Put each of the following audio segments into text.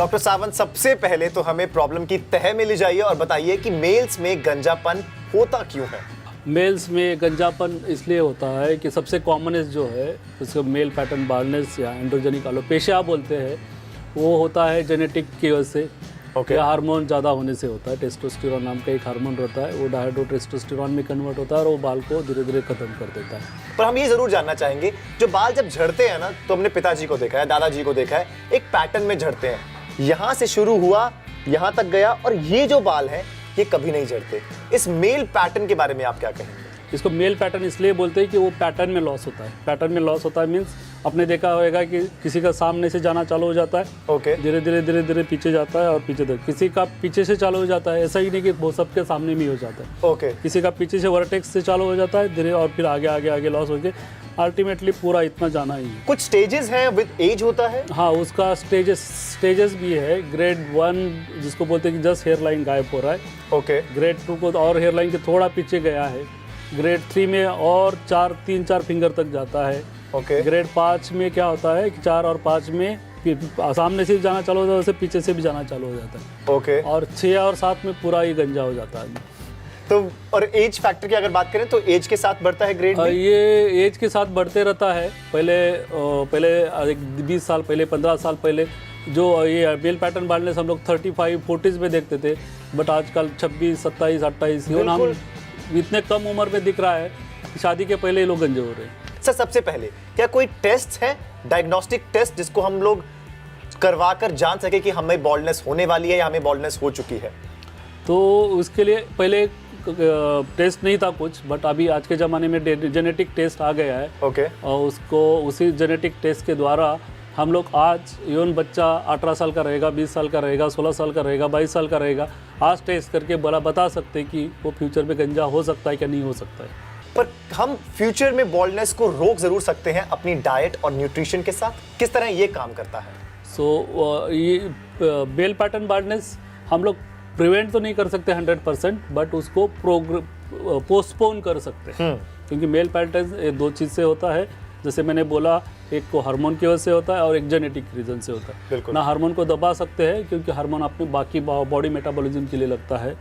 Doctor Sawant, सबसे पहले तो हमें प्रॉब्लम की तह में ले जाइए और बताइए कि मेल्स में गंजापन होता क्यों है। मेल्स में गंजापन इसलिए होता है कि सबसे कॉमनेस्ट जो है उसको मेल पैटर्न बाल्डनेस या एंड्रोजेनिक एलोपेशिया बोलते हैं, वो होता है जेनेटिक की वजह से। या हार्मोन ज़्यादा होने से होता है। टेस्टोस्टेरोन नाम का एक हार्मोन रहता है, वो डायहाइड्रोटेस्टोस्टेरोन में कन्वर्ट होता है और वो बाल को धीरे धीरे खत्म कर देता है। पर हम ये जरूर जानना चाहेंगे, जो बाल जब झड़ते हैं ना, तो हमने पिताजी को देखा है, दादाजी को देखा है, एक पैटर्न में झड़ते हैं। यहाँ से शुरू हुआ, यहाँ तक गया, और ये जो बाल हैं ये कभी नहीं झड़ते। इस मेल पैटर्न के बारे में आप क्या कहेंगे? इसको मेल पैटर्न इसलिए बोलते हैं कि वो पैटर्न में लॉस होता है। पैटर्न में लॉस होता है मीन्स आपने देखा होगा कि किसी का सामने से जाना चालू हो जाता है, ओके, धीरे धीरे धीरे धीरे पीछे जाता है और पीछे तक। किसी का पीछे से चालू हो जाता है, ऐसा ही नहीं कि वो सबके सामने में ही हो जाता है। ओके, किसी का पीछे से वर्टेक्स से चालू हो जाता है धीरे, और फिर आगे आगे आगे लॉस होके अल्टीमेटली पूरा इतना जाना ही है। कुछ स्टेजेस हैं, विद एज होता है। हाँ, उसका स्टेजेस भी है। ग्रेड 1 जिसको बोलते हैं कि जस्ट हेयर लाइन गायब हो रहा है, ओके। ग्रेड 2 को और हेयर लाइन के थोड़ा पीछे गया है, ग्रेड 3 में और 3-4 फिंगर तक जाता है, ओके। ग्रेड 5 में क्या होता है कि 4 और 5 में सामने से भी जाना चालू हो जाता है, वैसे पीछे से भी जाना चालू हो जाता है, ओके। और 6 और 7 में पूरा ही गंजा हो जाता है। तो और एज फैक्टर की अगर बात करें तो एज के साथ बढ़ता है ग्रेड? ये एज के साथ बढ़ते रहता है। पहले 20 साल पहले, 15 साल पहले जो ये मेल पैटर्न बाल्डनेस हम लोग 35-40s में देखते थे, बट आजकल 26, 27, 28 हम इतने कम उम्र में दिख रहा है कि शादी के पहले ही लोग गंजे हो रहे हैं। सर, सबसे पहले क्या कोई टेस्ट है, डायग्नोस्टिक टेस्ट, जिसको हम लोग करवा कर जान सके कि हमें बॉल्डनेस होने वाली है या हमें बॉल्डनेस हो चुकी है? तो उसके लिए पहले टेस्ट नहीं था कुछ, बट अभी आज के ज़माने में जेनेटिक टेस्ट आ गया है। ओके। और उसको उसी जेनेटिक टेस्ट के द्वारा हम लोग आज यौन बच्चा 18 साल का रहेगा, 20 साल का रहेगा, 16 साल का रहेगा, 22 साल का रहेगा, आज टेस्ट करके बता सकते हैं कि वो फ्यूचर में गंजा हो सकता है क्या नहीं हो सकता है। पर हम फ्यूचर में बॉल्डनेस को रोक जरूर सकते हैं अपनी डाइट और न्यूट्रिशन के साथ। किस तरह ये काम करता है? ये मेल पैटर्न बाल्डनेस हम लोग प्रिवेंट तो नहीं कर सकते 100%, बट उसको पोस्टपोन कर सकते हैं। क्योंकि मेल पैटर्न 2 चीज़ से होता है, जैसे मैंने बोला, एक को हार्मोन की वजह से होता है और एक जेनेटिक रीजन से होता है। ना हार्मोन को दबा सकते हैं क्योंकि हार्मोन अपने बाकी बॉडी मेटाबॉलिज्म के लिए लगता है,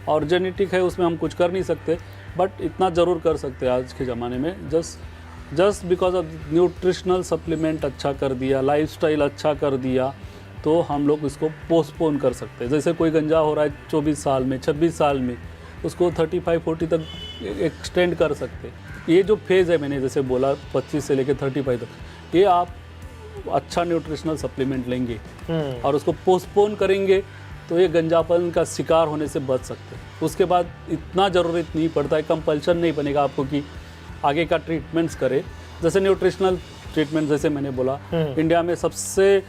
और जेनेटिक है उसमें हम कुछ कर नहीं सकते, बट इतना ज़रूर कर सकते हैं आज के ज़माने में। Just because of nutritional supplement अच्छा कर दिया, लाइफस्टाइल अच्छा कर दिया, तो हम लोग इसको पोस्टपोन कर सकते हैं। जैसे कोई गंजा हो रहा है 24 साल में, 26 साल में, उसको 35-40 तक एक्सटेंड कर सकते हैं। ये जो फेज़ है, मैंने जैसे बोला 25 से लेकर 35 तक, ये आप अच्छा न्यूट्रिशनल सप्लीमेंट लेंगे और उसको पोस्टपोन करेंगे तो ये गंजापन का शिकार होने से बच सकते हैं। उसके बाद इतना ज़रूरत नहीं पड़ता है, कंपल्शन नहीं बनेगा आपको कि आगे का ट्रीटमेंट्स करें। जैसे न्यूट्रिशनल ट्रीटमेंट, जैसे मैंने बोला, इंडिया में सबसे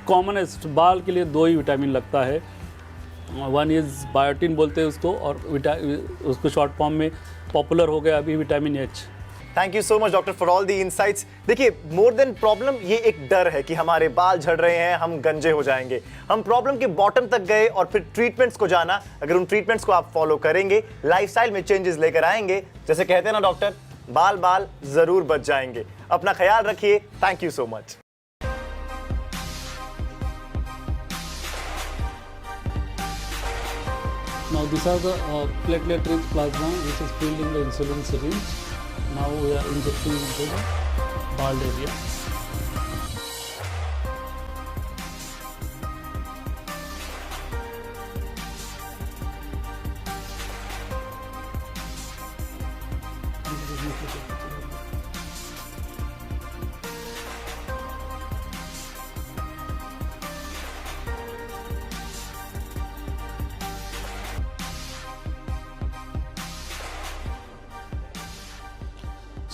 कॉमनेस्ट बाल के लिए 2 ही विटामिन लगता है। वन इज़ बायोटिन बोलते हैं उसको, और उसको शॉर्ट फॉर्म में पॉपुलर हो गया अभी vitamin H। Thank you so much doctor for all the insights. देखिए, मोर देन प्रॉब्लम, ये एक डर है कि हमारे बाल झड़ रहे हैं, हम गंजे हो जाएंगे। हम प्रॉब्लम के बॉटम तक गए और फिर ट्रीटमेंट्स को जाना। अगर उन ट्रीटमेंट्स को आप फॉलो करेंगे, लाइफस्टाइल में चेंजेस लेकर आएंगे, जैसे कहते हैं ना डॉक्टर, बाल जरूर बच जाएंगे। अपना ख्याल रखिए। Thank you so much. Now these are the platelet-rich plasma which is filled in the insulin syringe. Now we are injecting into the bald area.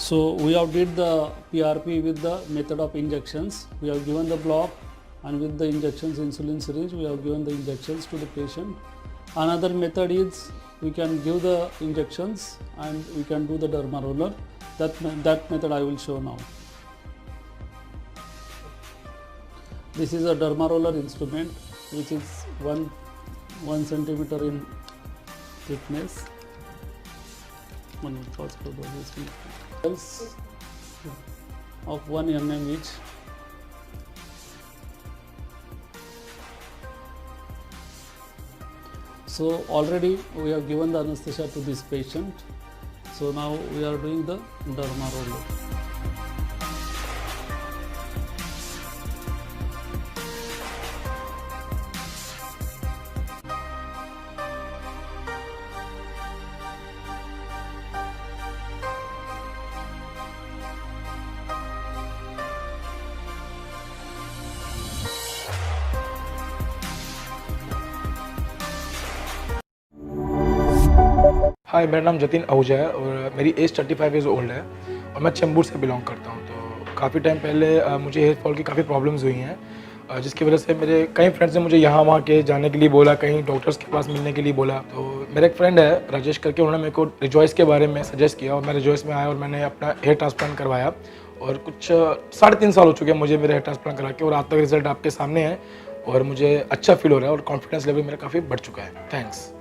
So we have did the PRP with the method of injections. We have given the block, and with the injections, insulin syringe, we have given the injections to the patient. Another method is we can give the injections and we can do the derma roller. That method I will show now. This is a derma roller instrument which is 1 centimeter in thickness. Of 1 mm each. So already we have given the anesthesia to this patient. So now we are doing the derma roller. हाय, मेरा नाम जतिन आहूजा है और मेरी as 35 years old है और मैं चेंबूर से belong करता हूँ। तो काफ़ी टाइम पहले मुझे हेयर फॉल की काफ़ी प्रॉब्लम्स हुई हैं, जिसकी वजह से मेरे कई फ्रेंड्स ने मुझे यहाँ वहाँ के जाने के लिए बोला, कहीं डॉक्टर्स के पास मिलने के लिए बोला। तो मेरा एक फ्रेंड है राजेश करके, उन्होंने मेरे को रिजॉइस के बारे में सजेस्ट किया और मैं रिजॉइस में आया और मैंने अपना हेयर ट्रांसप्लांट करवाया और कुछ 3.5 साल हो चुके हैं मुझे मेरे हेयर ट्रांसप्लांट करा के और आज तक रिजल्ट आपके सामने है और मुझे अच्छा फील हो रहा है और कॉन्फिडेंस लेवल मेरा काफ़ी बढ़ चुका है। थैंक्स।